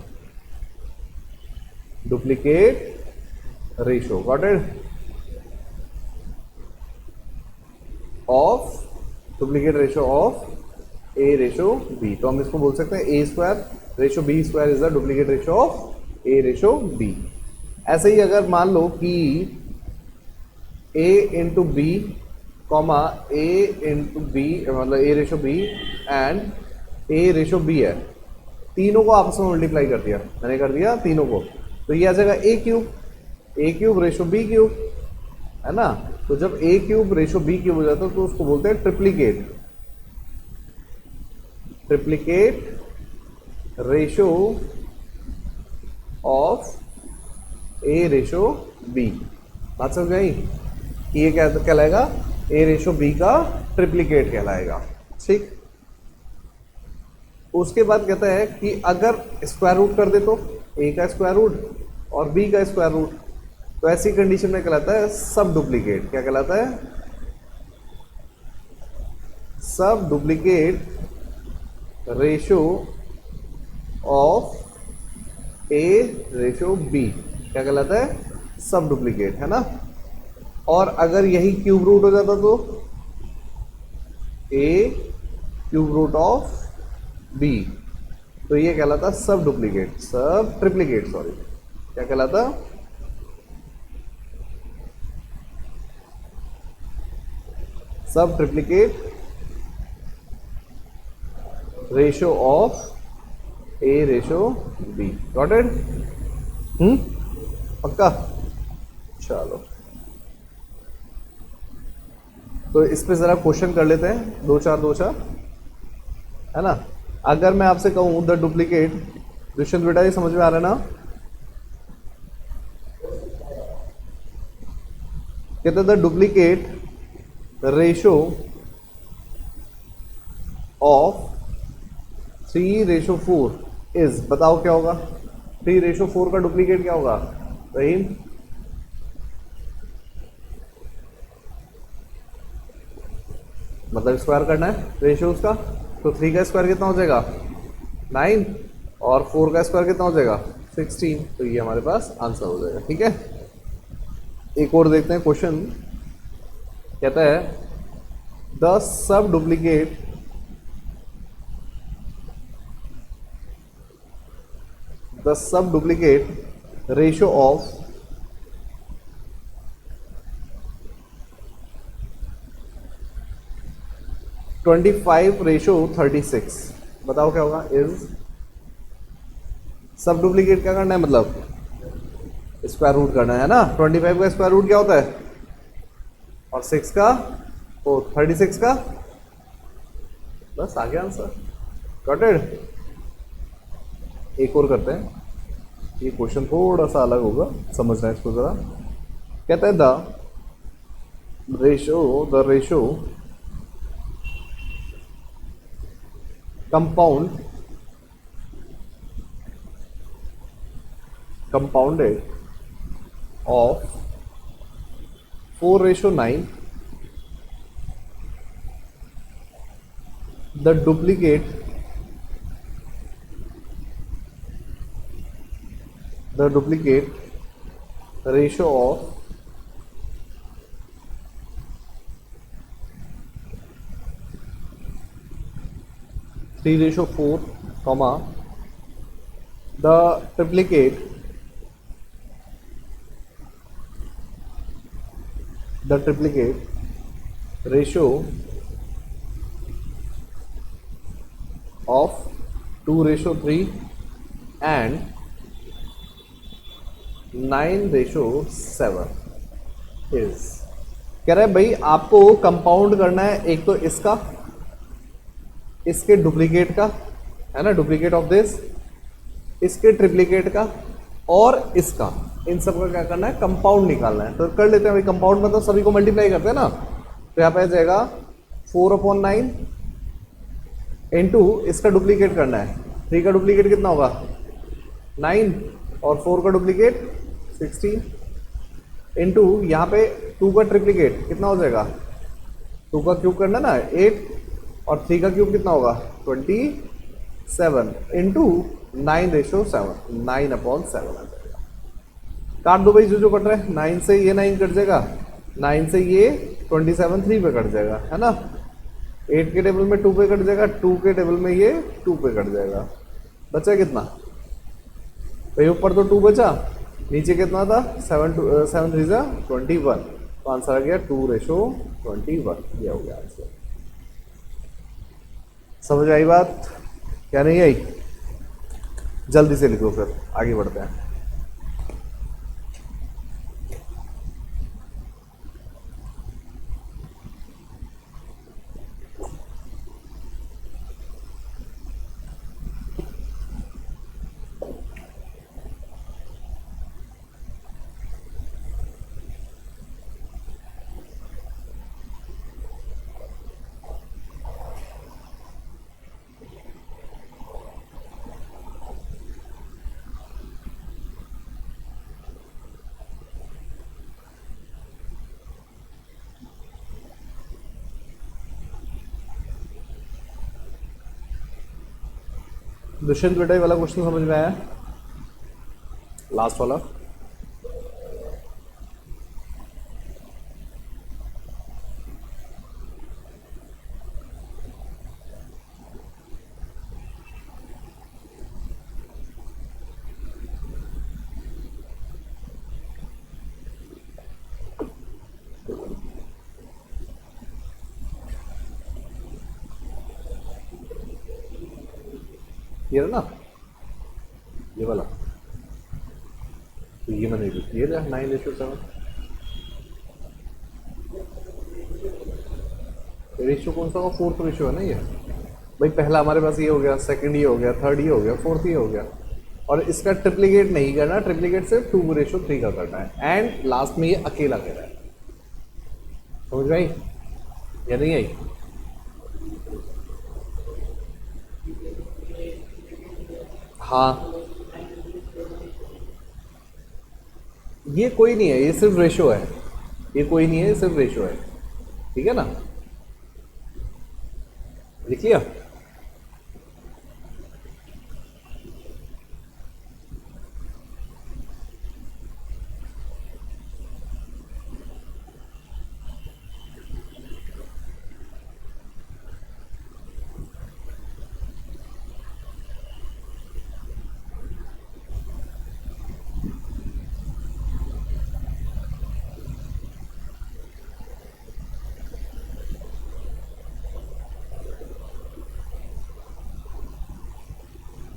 duplicate ratio, got it, of duplicate ratio of A ratio B. तो हम इसको बोल सकते हैं A square ratio B square is the duplicate ratio of A ratio B. ऐसे ही अगर मान लो कि A into B comma A into B, मतलब A ratio B and A ratio B है, तीनों को आपस में मल्टीप्लाई कर दिया, मैंने कर दिया तीनों को, तो ये आ जाएगा A cube ratio B cube, है ना। तो जब A cube ratio B cube हो जाता है तो उसको बोलते हैं triplicate, triplicate ratio of A ratio B. बात समझ गई, ये क्या कहलाएगा, ए रेशो बी का ट्रिप्लीकेट कहलाएगा, ठीक। उसके बाद कहता है कि अगर स्क्वायर रूट कर दे तो ए का स्क्वायर रूट और बी का स्क्वायर रूट, तो ऐसी कंडीशन में कहलाता है सब डुप्लीकेट। क्या कहलाता है, sub duplicate ratio of A ratio B, क्या कहलाता है, सब डुप्लीकेट, है ना। और अगर यही क्यूब रूट हो जाता तो ए क्यूब रूट ऑफ बी, तो ये कहलाता सब डुप्लीकेट, सब ट्रिप्लीकेट, सॉरी, क्या कहलाता, sub triplicate ratio of A ratio B, got it, पक्का। चलो, तो इस पे जरा क्वेश्चन कर लेते हैं, दो चार, है ना। अगर मैं आपसे कहूं द डुप्लीकेट, दुष्यंत बेटा ये समझ में आ रहा है ना, कहते the duplicate ratio of 3:4 is, बताओ क्या होगा, 3:4 का डुप्लीकेट क्या होगा रहीम, मतलब स्क्वायर करना है रेशियो उसका, तो 3 का स्क्वायर कितना हो जाएगा 9 और 4 का स्क्वायर कितना हो जाएगा 16, तो ये हमारे पास आंसर हो जाएगा, ठीक है। एक और देखते हैं क्वेश्चन, कहता है the sub duplicate ratio of 25:36, बताओ क्या होगा, इज, सब डुप्लीकेट क्या करना है, मतलब स्क्वायर रूट करना है ना। 25 का स्क्वायर रूट क्या होता है, और 6 का, तो 36 का, बस आ गया आंसर, गॉट इट। एक और करते हैं, ये क्वेश्चन थोड़ा सा अलग होगा, समझना है इसको जरा। कहता है the ratio compounded of 4:9, the duplicate ratio of 3:4, the triplicate ratio of 2:3 and 9:7 is, कह रहा है भाई आपको कंपाउंड करना है, एक तो इसका, इसके डुप्लीकेट का, है ना, डुप्लीकेट ऑफ दिस, इसके ट्रिप्लीकेट का और इसका, इन सब का क्या करना है, कंपाउंड निकालना है। तो कर लेते हैं भाई, कंपाउंड मतलब सभी को मल्टीप्लाई करते हैं ना। तो यहाँ पे आ जाएगा 4/9 इंटू इसका डुप्लीकेट करना है। 3 का डुप्लीकेट कितना होगा 9 और 4 का डुप्लीकेट 16 इंटू यहाँ पे 2 का ट्रिप्लीकेट कितना हो जाएगा, 2 का क्यूब करना ना 8 और 3 का क्यूब कितना होगा 27 इंटू 9/7, 9/7 आ जाएगा। काट दो भाई, जो कट रहा है, 9 से ये 9 कट जाएगा, 9 से ये 27 3 पे कट जाएगा, है ना। 8 के टेबल में 2 पे कट जाएगा, 2 के टेबल में ये 2 पे कट जाएगा। बचा कितना भाई, ऊपर तो 2 बचा, नीचे कितना था 7 3 21, तो आंसर आ गया 2/21, ये हो गया आंसर। समझ आई बात, क्या नहीं आई? जल्दी से लिखो, फिर आगे बढ़ते हैं। दुष्यंत बेटा, ये वाला क्वेश्चन समझ में आया, लास्ट वाला? ये ना, ये वाला, तो ये मैंने ये 9/7 रेशियो कौन सा, 4th रेशियो है ना ये भाई। पहला हमारे पास ये हो गया, सेकंड ये हो गया, थर्ड ये हो गया, फोर्थ ये हो गया, और इसका ट्रिप्लीकेट नहीं करना, ट्रिप्लीकेट से 2/3 का करना है, एंड लास्ट में ये अकेला कह रहा है। समझ में आई या नहीं आई? हाँ, ये कोई नहीं है, ये सिर्फ रेशो है, ये कोई नहीं है, ये सिर्फ रेशो है, ठीक है ना। लिख लिया?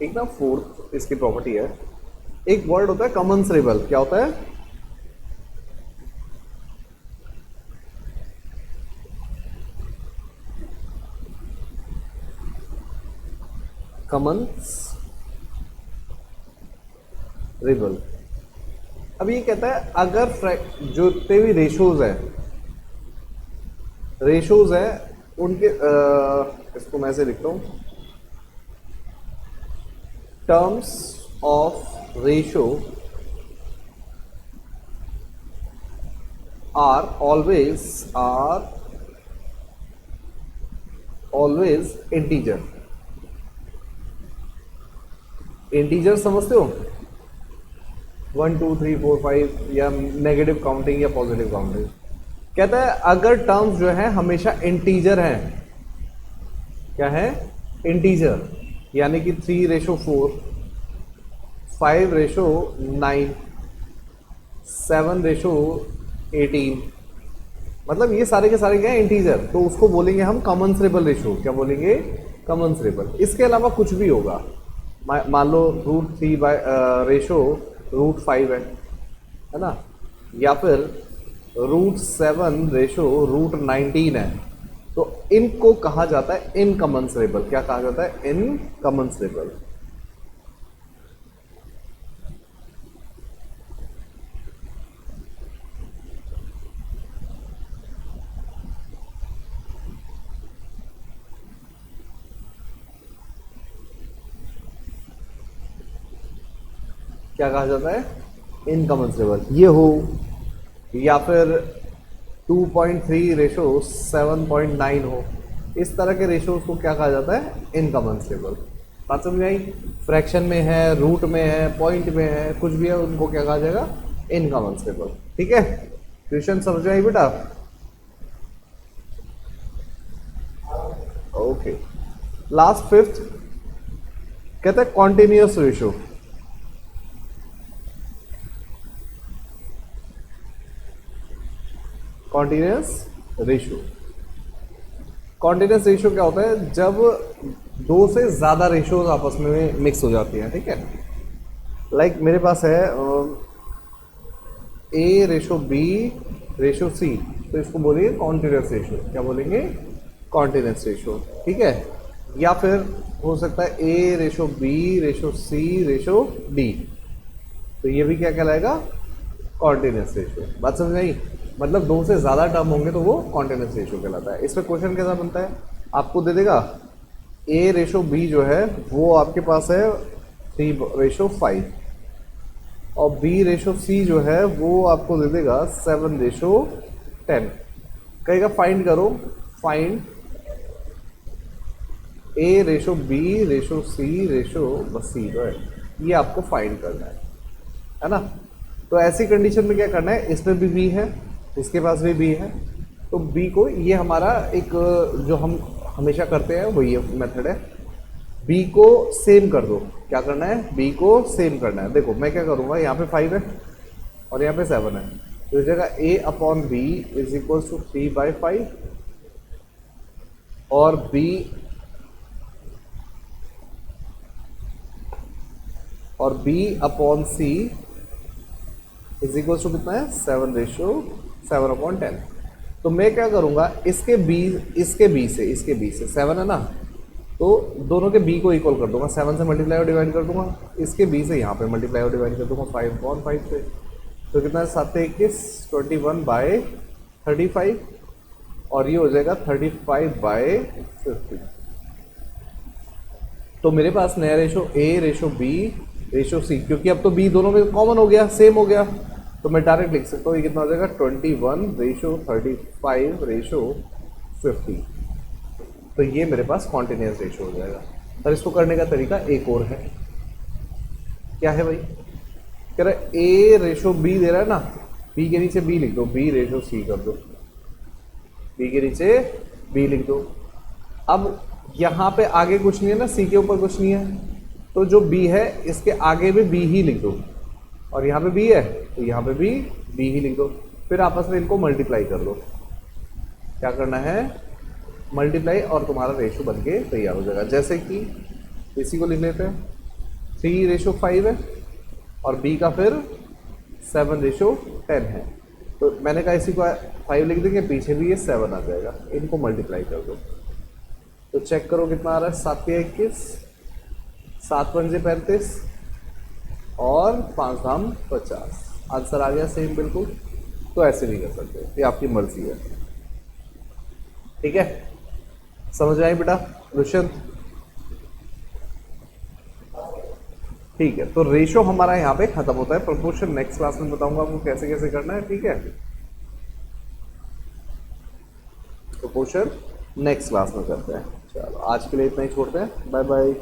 एक ना फोर्थ इसकी प्रॉपर्टी है, एक वर्ड होता है कमेंसरेबल। क्या होता है? कमेंसरेबल। अब ये कहता है अगर जो जितने भी रेशोज है उनके इसको मैं ऐसे लिखता हूं, terms of ratio are always integer। Integer समझते हो? 1 2 3 4 5 या नेगेटिव काउंटिंग या पॉजिटिव काउंटिंग। कहता है अगर टर्म्स जो है हमेशा इंटीजर हैं, क्या है? इंटीजर, यानी कि 3/4, 5/9, 7/18, मतलब ये सारे के सारे क्या है? इंटीजर। तो उसको बोलेंगे हम कमेंसरेबल रेशो। क्या बोलेंगे? कमेंसरेबल। इसके अलावा कुछ भी होगा, मान लो √3/5 है ना, या फिर √7/19 है, तो इनको कहा जाता है इनकमेंसरेबल। क्या कहा जाता है? इनकमेंसरेबल। क्या कहा जाता है, इनकमेंसरेबल ये हो, या फिर 2.3 रेशो 7.9 हो, इस तरह के रेशोज को क्या कहा जाता है, इनकमेंसरेबल। बात समझ आई? फ्रैक्शन में है, रूट में है, पॉइंट में है, कुछ भी है, उनको क्या कहा जाएगा, इनकमेंसरेबल। ठीक है, क्वेश्चन समझ आई बेटा? ओके, लास्ट फिफ्थ कहते हैं continuous ratio. Continuous ratio, continuous ratio क्या होता है, जब दो से ज्यादा रेशोज आपस में मिक्स हो जाती हैं। ठीक है, लाइक मेरे पास है ए रेशो बी रेशो सी, तो इसको बोलेंगे कॉन्टिन्यूअस रेशो। क्या बोलेंगे, कॉन्टिन्यूअस रेशो। ठीक है, या फिर हो सकता है ए रेशो बी रेशो सी रेशो डी, तो ये भी क्या कहलाएगा, कॉन्टिन्यूअस रेशो। बात समझ आई? मतलब दो से ज्यादा टर्म होंगे तो वो कॉन्टिन्यूअस रेशो कहलाता है। इसमें क्वेश्चन कैसा बनता है, आपको दे देगा ए रेशो बी जो है वो आपके पास है 3:5, और बी रेशो सी जो है वो आपको दे देगा 7:10। कहेगा फाइंड करो, फाइंड ए रेशो बी रेशो सी रेशो बस सी जो है, ये आपको फाइंड करना है ना। तो ऐसी कंडीशन में क्या करना है, इसमें भी बी है, इसके पास भी बी है, तो बी को, ये हमारा एक जो हम हमेशा करते हैं वही मेथड है, बी को सेम कर दो। क्या करना है, बी को सेम करना है। देखो मैं क्या करूँगा, यहाँ पे 5 है और यहाँ पे 7 है, तो इस जगह a upon B is equal to 3/5 और b upon C is equal to कितना है, 7:7/10। तो मैं क्या करूंगा, इसके b से 7 है ना, तो दोनों के b को इक्वल कर दूंगा, 7 से मल्टीप्लाई और डिवाइड कर दूंगा, इसके b से यहाँ पे मल्टीप्लाई और डिवाइड कर दूंगा 5/5 से। तो कितना है, 7×21 21/35, और ये हो जाएगा 35/50। तो मेरे पास नया ratio a ratio b ratio c, क्योंकि अब तो b दोनों में कॉमन हो गया, सेम हो गया, तो मैं डायरेक्ट लिख सकता हूँ ये कितना हो जाएगा, 21:35:50। तो ये मेरे पास कॉन्टिन्यूअस रेशो हो जाएगा। पर इसको करने का तरीका एक और है, क्या है भाई, कह रहा है ए रेशो बी दे रहा है ना, बी के नीचे बी लिख दो, बी रेशो सी कर दो, बी के नीचे बी लिख दो। अब यहाँ पे आगे कुछ नहीं है ना, सी के ऊपर कुछ नहीं है, तो जो बी है इसके आगे भी बी ही लिख दो, और यहाँ पे बी है तो यहाँ पे भी बी ही लिख दो, फिर आपस में इनको मल्टीप्लाई कर लो। क्या करना है, मल्टीप्लाई, और तुम्हारा रेशो बन के तैयार हो जाएगा। जैसे कि इसी को लिख लेते हैं, 3:5 है और बी का फिर 7:10 है, तो मैंने कहा इसी को 5 लिख देंगे, पीछे भी ये 7 आ जाएगा, इनको मल्टीप्लाई कर दो। तो चेक करो कितना आ रहा है, 7×21, 7×5 = 35 और 5×50, आंसर आ गया सेम बिल्कुल। तो ऐसे नहीं कर सकते, ये आपकी मर्जी है। ठीक है, समझ आए बेटा दुष्यंत? ठीक है, तो रेशो हमारा यहाँ पे खत्म होता है। प्रोपोर्शन नेक्स्ट क्लास में बताऊंगा आपको कैसे कैसे करना है। ठीक है, प्रोपोर्शन नेक्स्ट क्लास में करते हैं। चलो आज के लिए इतना ही छोड़ते हैं, बाय बाय।